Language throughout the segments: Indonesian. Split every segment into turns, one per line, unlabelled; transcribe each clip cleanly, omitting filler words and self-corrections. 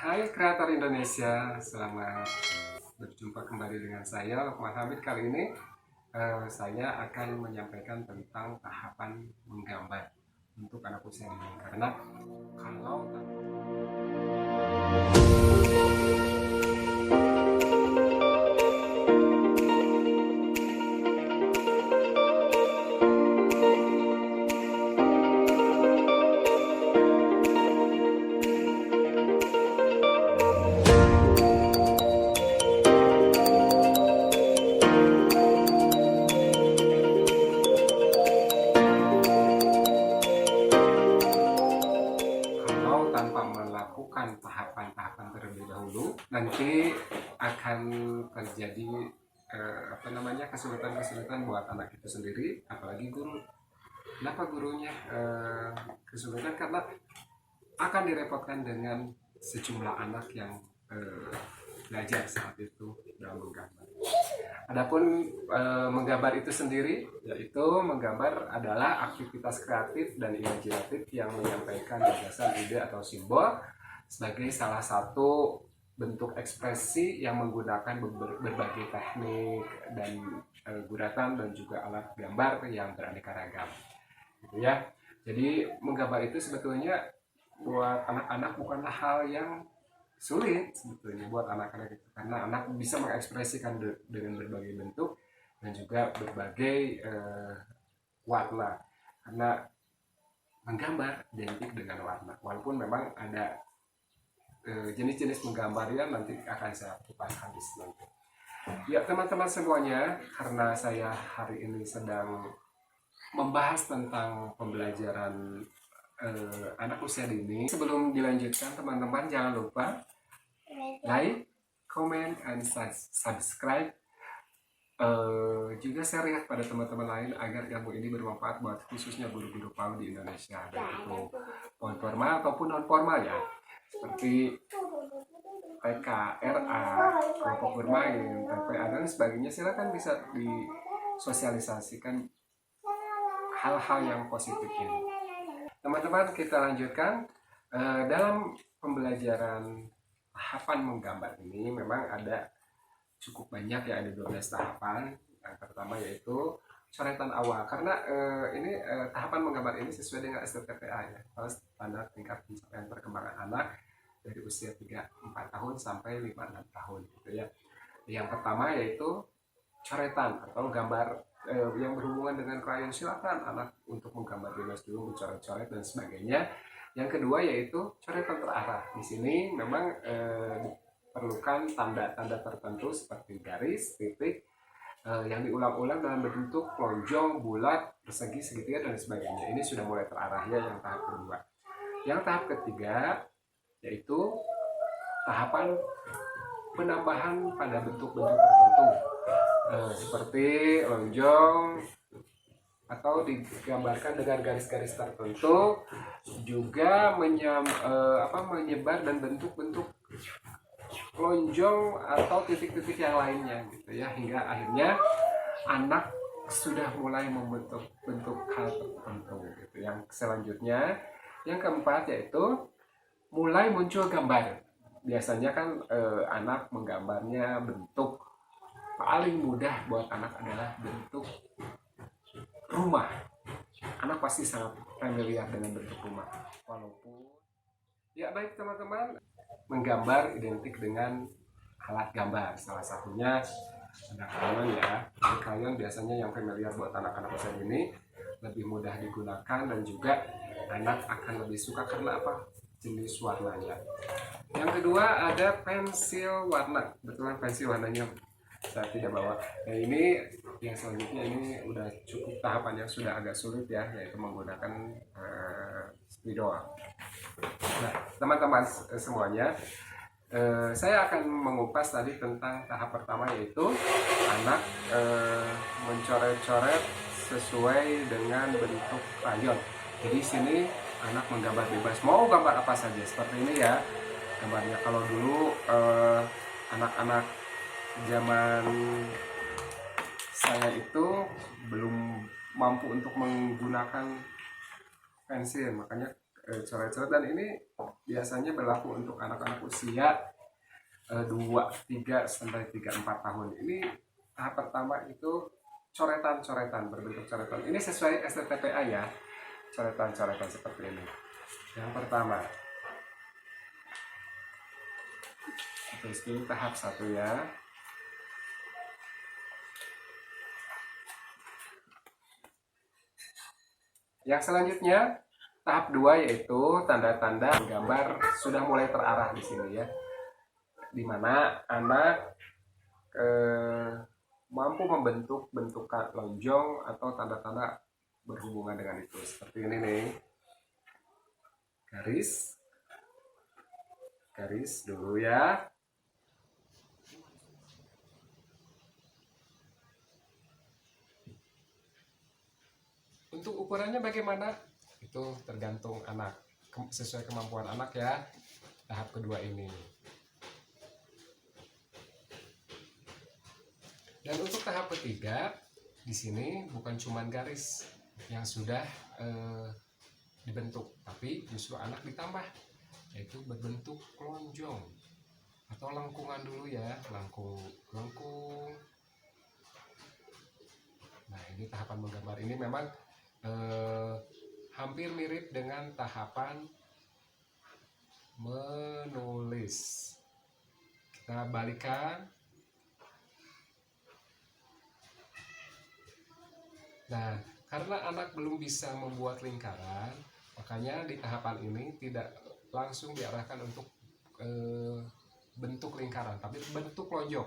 Hai kreator Indonesia, selamat berjumpa kembali dengan saya Lukman Hamid. Kali ini saya akan menyampaikan tentang tahapan menggambar untuk anak usia dini. Karena kalau tanpa melakukan tahapan-tahapan terlebih dahulu, nanti akan terjadi kesulitan-kesulitan buat anak itu sendiri, apalagi guru. Kenapa gurunya kesulitan? Karena akan direpotkan dengan sejumlah anak yang belajar saat itu dalam menggambar. Adapun menggambar itu sendiri, yaitu menggambar adalah aktivitas kreatif dan imajinatif yang menyampaikan gagasan, ide atau simbol sebagai salah satu bentuk ekspresi yang menggunakan berbagai teknik dan guratan dan juga alat gambar yang beraneka ragam, gitu ya. Jadi menggambar itu sebetulnya buat anak-anak bukanlah hal yang sulit sebetulnya buat anak-anak itu, karena anak bisa mengekspresikan dengan berbagai bentuk dan juga berbagai warna, karena menggambar identik dengan warna, walaupun memang ada jenis-jenis menggambar yang nanti akan saya kupas habis nanti. Ya teman-teman semuanya, karena saya hari ini sedang membahas tentang pembelajaran anak usia dini. Sebelum dilanjutkan, teman-teman jangan lupa like, comment, and subscribe. Juga share pada teman-teman lain agar ilmu ini bermanfaat buat khususnya guru-guru PAUD di Indonesia, baik itu formal ataupun non formal ya, seperti TK, RA, kelompok bermain, TPA dan sebagainya. Silakan bisa disosialisasikan hal-hal yang positif ini. Teman-teman, kita lanjutkan. Dalam pembelajaran tahapan menggambar ini memang ada cukup banyak ya, ada 12 tahapan. Yang pertama yaitu coretan awal, karena tahapan menggambar ini sesuai dengan STTPA ya, atau standar tingkat pencapaian perkembangan anak dari usia 3-4 tahun sampai 5-6 tahun gitu ya. Yang pertama yaitu coretan atau gambar yang berhubungan dengan krayon. Silakan anak untuk menggambar bebas dulu, mencoret-coret dan sebagainya. Yang kedua yaitu coretan terarah. Di sini memang diperlukan tanda-tanda tertentu seperti garis, titik yang diulang-ulang dalam bentuk lonjong, bulat, persegi, segitiga dan sebagainya. Ini sudah mulai terarah ya, yang tahap kedua. Yang tahap ketiga yaitu tahapan penambahan pada bentuk-bentuk tertentu seperti lonjong atau digambarkan dengan garis-garis tertentu, juga menyebar dan bentuk-bentuk lonjong atau titik-titik yang lainnya gitu ya, hingga akhirnya anak sudah mulai membentuk hal tertentu gitu. Yang selanjutnya, yang keempat yaitu mulai muncul gambar. Biasanya kan anak menggambarnya bentuk paling mudah buat anak adalah bentuk rumah. Anak pasti sangat familiar dengan bentuk rumah. Walaupun ya baik teman-teman, menggambar identik dengan alat gambar. Salah satunya ada krayon ya. Krayon biasanya yang familiar buat anak-anak usia ini, lebih mudah digunakan dan juga anak akan lebih suka karena apa? Jenis warnanya. Yang kedua ada pensil warna. Betulan pensil warnanya saya tidak bawa. Nah ini yang selanjutnya, ini udah cukup tahapan yang sudah agak sulit ya, yaitu menggunakan spidol. Nah teman-teman semuanya, saya akan mengupas tadi tentang tahap pertama, yaitu anak mencoret-coret sesuai dengan bentuk krayon. Jadi sini anak menggambar bebas, mau gambar apa saja seperti ini ya gambarnya. Kalau dulu anak-anak zaman saya itu belum mampu untuk menggunakan pensil, makanya coret-coret, dan ini biasanya berlaku untuk anak-anak usia 2, 3 sampai 3, 4 tahun. Ini tahap pertama itu coretan-coretan, berbentuk coretan. Ini sesuai STTPA ya, coretan-coretan seperti ini. Yang pertama, terus ini tahap 1 ya. Yang selanjutnya tahap 2 yaitu tanda-tanda gambar sudah mulai terarah di sini ya, dimana anak mampu membentuk bentukan lonjong atau tanda-tanda berhubungan dengan itu, seperti ini nih, garis dulu ya. Untuk ukurannya bagaimana? Itu tergantung anak, sesuai kemampuan anak ya. Tahap kedua ini. Dan untuk tahap ketiga, di sini bukan cuma garis yang sudah dibentuk, tapi justru anak ditambah, yaitu berbentuk lonjong atau lengkungan dulu ya, lengkung. Nah, ini tahapan menggambar ini memang hampir mirip dengan tahapan menulis. Kita balikan. Nah, karena anak belum bisa membuat lingkaran, makanya di tahapan ini tidak langsung diarahkan untuk bentuk lingkaran, tapi bentuk lonjong,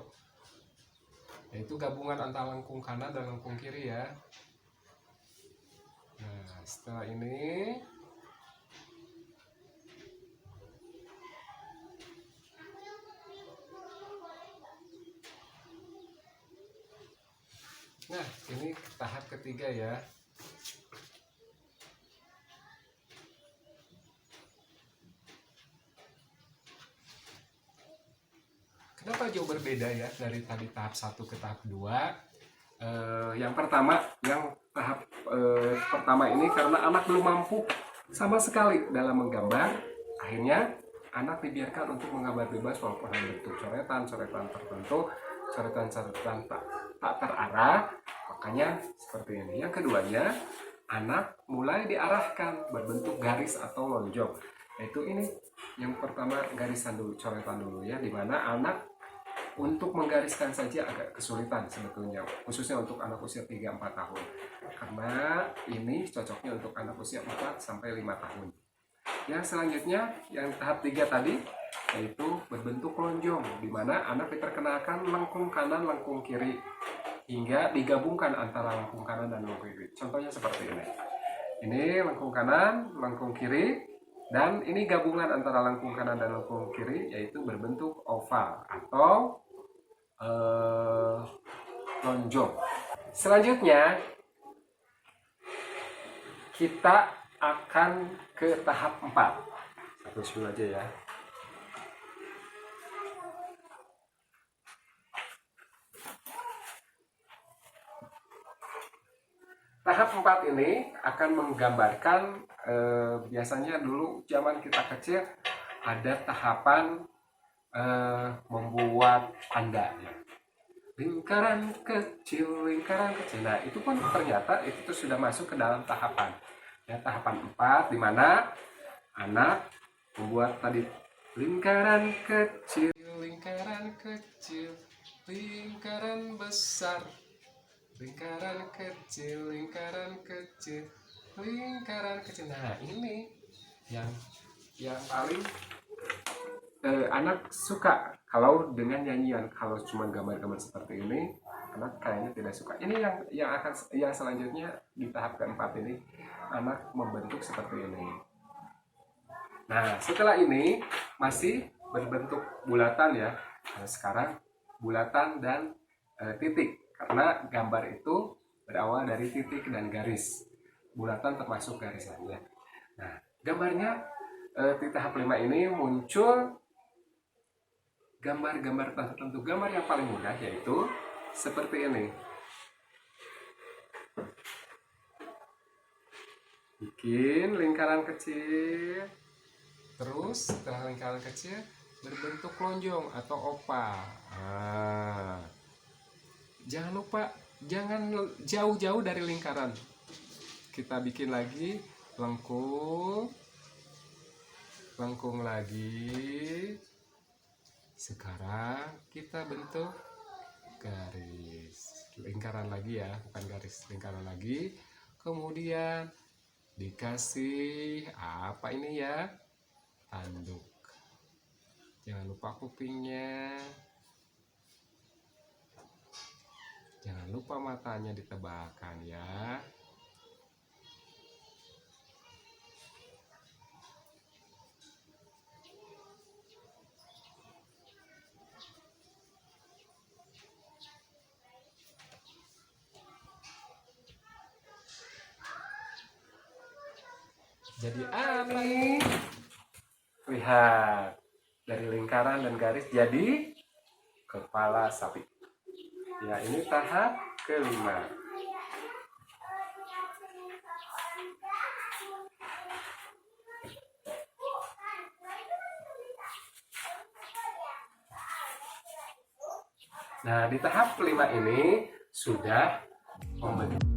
yaitu gabungan antara lengkung kanan dan lengkung kiri ya. Nah, setelah ini tahap ketiga ya. Kenapa jauh berbeda ya dari tadi tahap 1 ke tahap 2? Yang pertama, tahap pertama ini karena anak belum mampu sama sekali dalam menggambar, akhirnya anak dibiarkan untuk menggambar bebas walaupun hanya bentuk coretan-coretan tertentu, coretan-coretan tak terarah, makanya seperti ini. Yang keduanya, anak mulai diarahkan berbentuk garis atau lonjong, yaitu ini. Yang pertama garisan dulu, coretan dulu ya, dimana anak untuk menggariskan saja agak kesulitan sebetulnya, khususnya untuk anak usia 3-4 tahun, karena ini cocoknya untuk anak usia 4-5 tahun. Yang selanjutnya, yang tahap 3 tadi, yaitu berbentuk lonjong, dimana anak diperkenalkan lengkung kanan, lengkung kiri, hingga digabungkan antara lengkung kanan dan lengkung kiri. Contohnya seperti ini. Ini lengkung kanan, lengkung kiri, dan ini gabungan antara lengkung kanan dan lengkung kiri, yaitu berbentuk oval atau lonjong. Selanjutnya kita akan ke tahap 4. Satu dulu aja ya. Tahap 4 ini akan menggambarkan biasanya dulu zaman kita kecil ada tahapan membuat tanda ya. Lingkaran kecil. Nah, itu pun ternyata itu sudah masuk ke dalam tahapan ya, tahapan 4, di mana anak membuat tadi lingkaran kecil, lingkaran besar, lingkaran kecil. Nah, ini yang paling anak suka kalau dengan nyanyian. Kalau cuma gambar-gambar seperti ini, anak kayaknya tidak suka. Ini yang selanjutnya di tahap keempat ini, anak membentuk seperti ini. Nah, setelah ini masih berbentuk bulatan ya. Nah, sekarang bulatan dan titik, karena gambar itu berawal dari titik dan garis. Bulatan termasuk garisannya. Nah, gambarnya di tahap 5 ini muncul gambar-gambar tertentu. Gambar yang paling mudah yaitu seperti ini. bikin lingkaran kecil. Terus setelah lingkaran kecil berbentuk lonjong atau oval. Nah, jangan lupa, jangan jauh-jauh dari lingkaran. Kita bikin lagi lengkung, lengkung lagi. Sekarang kita bentuk garis, lingkaran lagi ya, bukan garis, lingkaran lagi. Kemudian dikasih apa ini ya, tanduk. Jangan lupa kupingnya, jangan lupa matanya ditebalkan ya. Jadi Ani, lihat, dari lingkaran dan garis jadi kepala sapi. Ya, ini tahap kelima. Nah, di tahap kelima ini sudah membentuk